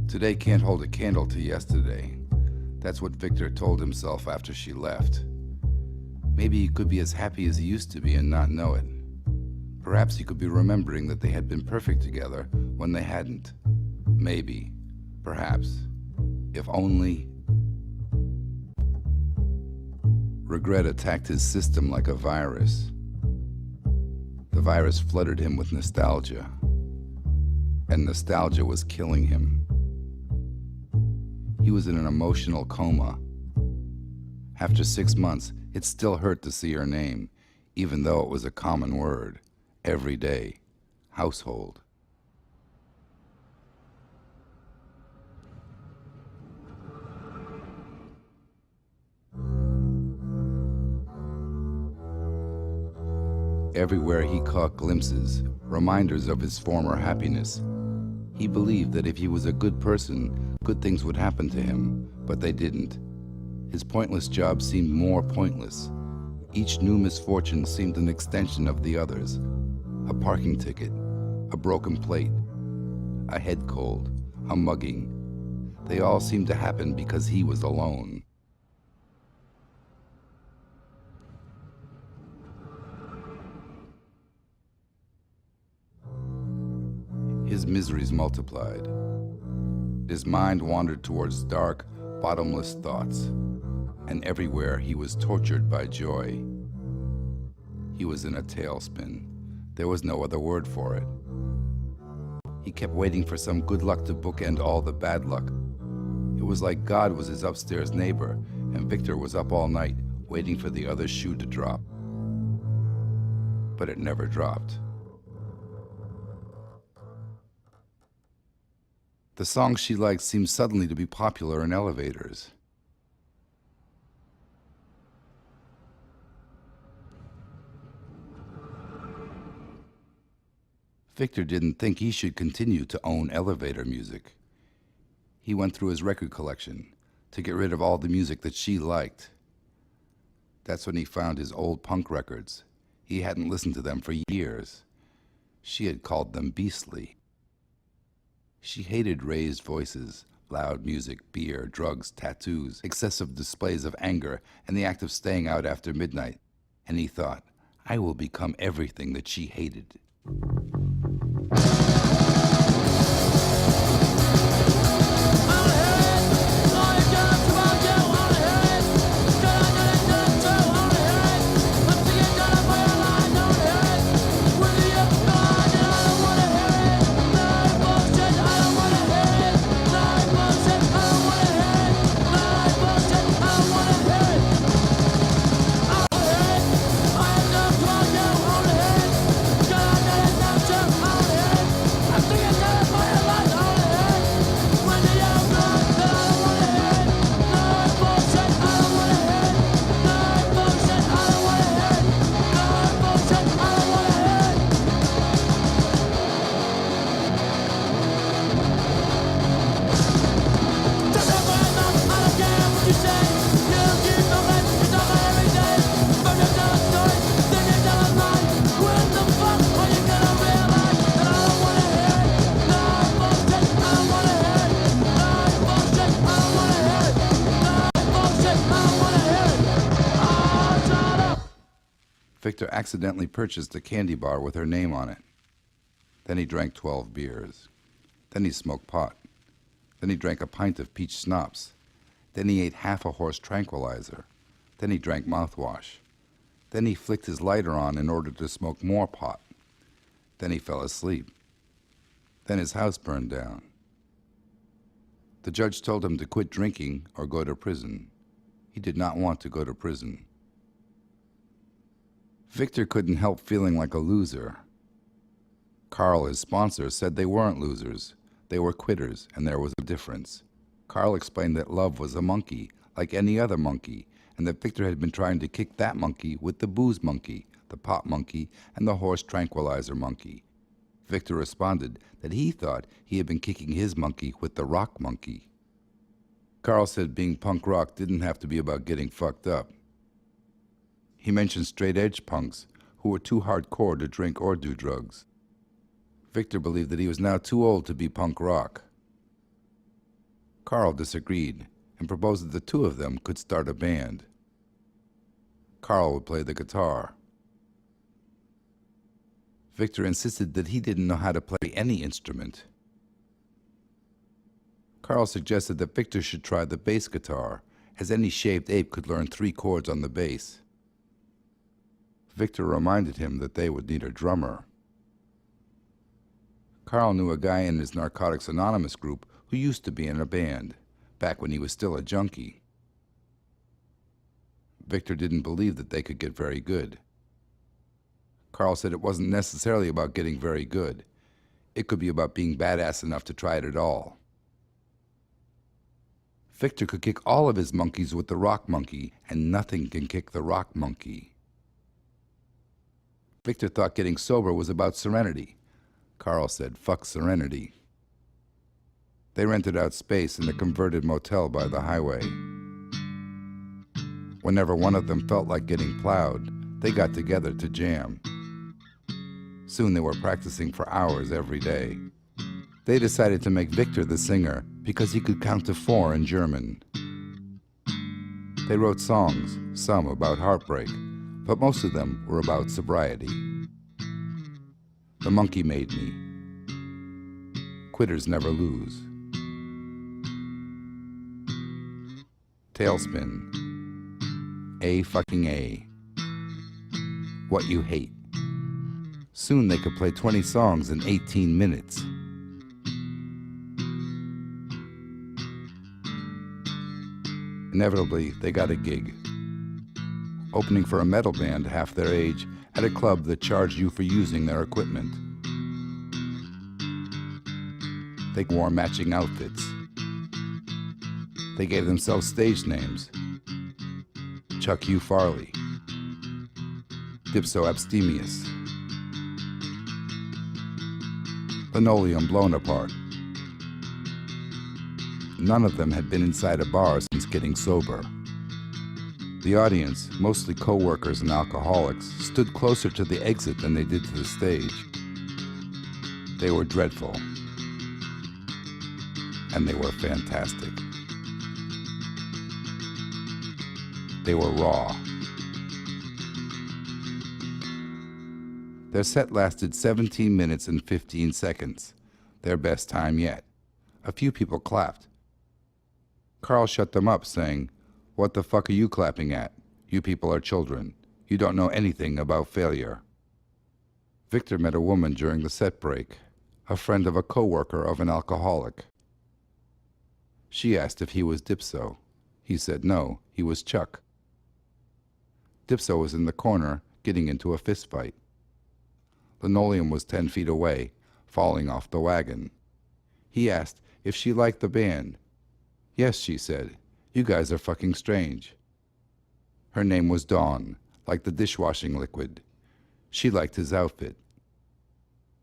Today can't hold a candle to yesterday. That's what Victor told himself after she left. Maybe he could be as happy as he used to be and not know it. Perhaps he could be remembering that they had been perfect together when they hadn't. Maybe. Perhaps. If only. Regret attacked his system like a virus. The virus flooded him with nostalgia. And nostalgia was killing him. He was in an emotional coma. After 6 months, it still hurt to see her name, even though it was a common word. Every day. Household. Everywhere he caught glimpses, reminders of his former happiness. He believed that if he was a good person, good things would happen to him, but they didn't. His pointless job seemed more pointless. Each new misfortune seemed an extension of the others. A parking ticket, a broken plate, a head cold, a mugging. They all seemed to happen because he was alone. His miseries multiplied. His mind wandered towards dark, bottomless thoughts, and everywhere he was tortured by joy. He was in a tailspin. There was no other word for it. He kept waiting for some good luck to bookend all the bad luck. It was like God was his upstairs neighbor, and Victor was up all night waiting for the other shoe to drop. But it never dropped. The songs she liked seemed suddenly to be popular in elevators. Victor didn't think he should continue to own elevator music. He went through his record collection to get rid of all the music that she liked. That's when he found his old punk records. He hadn't listened to them for years. She had called them beastly. She hated raised voices, loud music, beer, drugs, tattoos, excessive displays of anger, and the act of staying out after midnight. And he thought, I will become everything that she hated. Victor accidentally purchased a candy bar with her name on it. Then he drank 12 beers. Then he smoked pot. Then he drank a pint of peach schnapps. Then he ate half a horse tranquilizer. Then he drank mouthwash. Then he flicked his lighter on in order to smoke more pot. Then he fell asleep. Then his house burned down. The judge told him to quit drinking or go to prison. He did not want to go to prison. Victor couldn't help feeling like a loser. Carl, his sponsor, said they weren't losers. They were quitters, and there was a difference. Carl explained that love was a monkey, like any other monkey, and that Victor had been trying to kick that monkey with the booze monkey, the pot monkey, and the horse tranquilizer monkey. Victor responded that he thought he had been kicking his monkey with the rock monkey. Carl said being punk rock didn't have to be about getting fucked up. He mentioned straight-edge punks who were too hardcore to drink or do drugs. Victor believed that he was now too old to be punk rock. Carl disagreed and proposed that the two of them could start a band. Carl would play the guitar. Victor insisted that he didn't know how to play any instrument. Carl suggested that Victor should try the bass guitar, as any shaved ape could learn 3 chords on the bass. Victor reminded him that they would need a drummer. Carl knew a guy in his Narcotics Anonymous group who used to be in a band, back when he was still a junkie. Victor didn't believe that they could get very good. Carl said it wasn't necessarily about getting very good. It could be about being badass enough to try it at all. Victor could kick all of his monkeys with the rock monkey, and nothing can kick the rock monkey. Victor thought getting sober was about serenity. Carl said, "Fuck serenity." They rented out space in a converted motel by the highway. Whenever one of them felt like getting plowed, they got together to jam. Soon they were practicing for hours every day. They decided to make Victor the singer because he could count to 4 in German. They wrote songs, some about heartbreak, but most of them were about sobriety. The Monkey Made Me. Quitters Never Lose. Tailspin. A fucking A. What You Hate. Soon they could play 20 songs in 18 minutes. Inevitably, they got a gig, opening for a metal band half their age at a club that charged you for using their equipment. They wore matching outfits. They gave themselves stage names: Chuck U. Farley, Dipso Abstemious, Linoleum Blown Apart. None of them had been inside a bar since getting sober. The audience, mostly co-workers and alcoholics, stood closer to the exit than they did to the stage. They were dreadful. And they were fantastic. They were raw. Their set lasted 17 minutes and 15 seconds, their best time yet. A few people clapped. Carl shut them up, saying, "What the fuck are you clapping at? You people are children. You don't know anything about failure." Victor met a woman during the set break, a friend of a co-worker of an alcoholic. She asked if he was Dipso. He said no, he was Chuck. Dipso was in the corner, getting into a fistfight. Linoleum was 10 feet away, falling off the wagon. He asked if she liked the band. "Yes," she said. "You guys are fucking strange." Her name was Dawn, like the dishwashing liquid. She liked his outfit.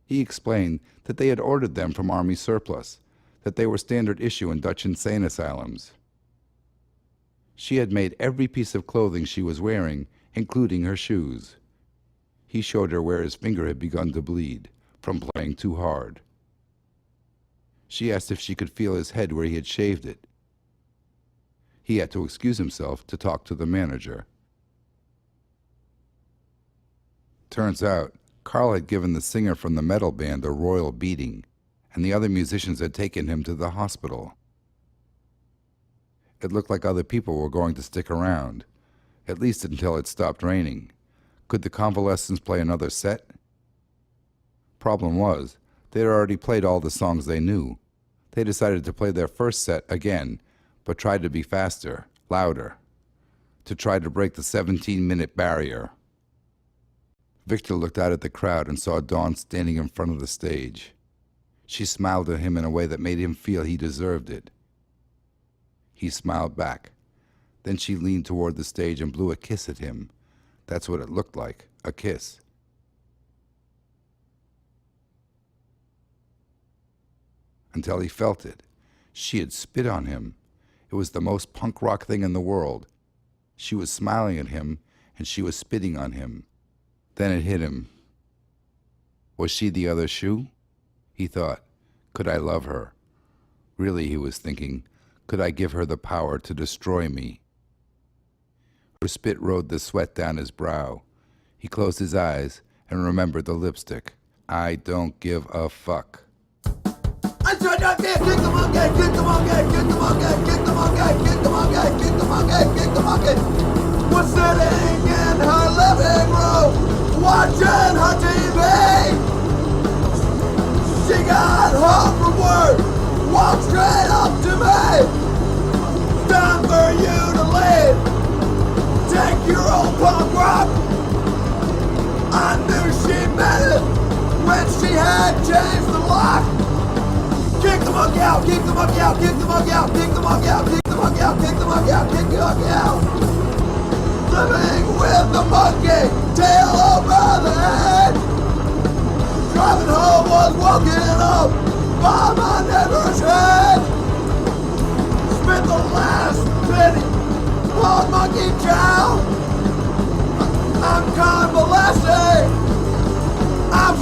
He explained that they had ordered them from Army surplus, that they were standard issue in Dutch insane asylums. She had made every piece of clothing she was wearing, including her shoes. He showed her where his finger had begun to bleed, from playing too hard. She asked if she could feel his head where he had shaved it. He had to excuse himself to talk to the manager. Turns out, Carl had given the singer from the metal band a royal beating, and the other musicians had taken him to the hospital. It looked like other people were going to stick around, at least until it stopped raining. Could the convalescents play another set? Problem was, they had already played all the songs they knew. They decided to play their first set again, but tried to be faster, louder, to try to break the 17-minute barrier. Victor looked out at the crowd and saw Dawn standing in front of the stage. She smiled at him in a way that made him feel he deserved it. He smiled back. Then she leaned toward the stage and blew a kiss at him. That's what it looked like, a kiss. Until he felt it. She had spit on him. It was the most punk rock thing in the world. She was smiling at him, and she was spitting on him. Then it hit him. Was she the other shoe? He thought, could I love her? Really, he was thinking, Could I give her the power to destroy me? Her spit rode the sweat down his brow. He closed his eyes and remembered the lipstick. I don't give a fuck. I tried to kick the monkey, kick the monkey, kick the monkey, kick the monkey, kick the monkey, kick the monkey, kick the monkey. Was sitting in her living room, watching her TV. She got home from work, walked straight up to me. Time for you to leave. Take your old punk rock. I knew she meant it when she had changed the lock. Kick the monkey out, kick the monkey out, kick the monkey out, kick the monkey out, kick the monkey out, kick the monkey out, kick the monkey out. Living with the monkey, tail over the head. Driving home was woken up by my neighbor's head. Spent the last penny on monkey chow. I'm convalescing. I'm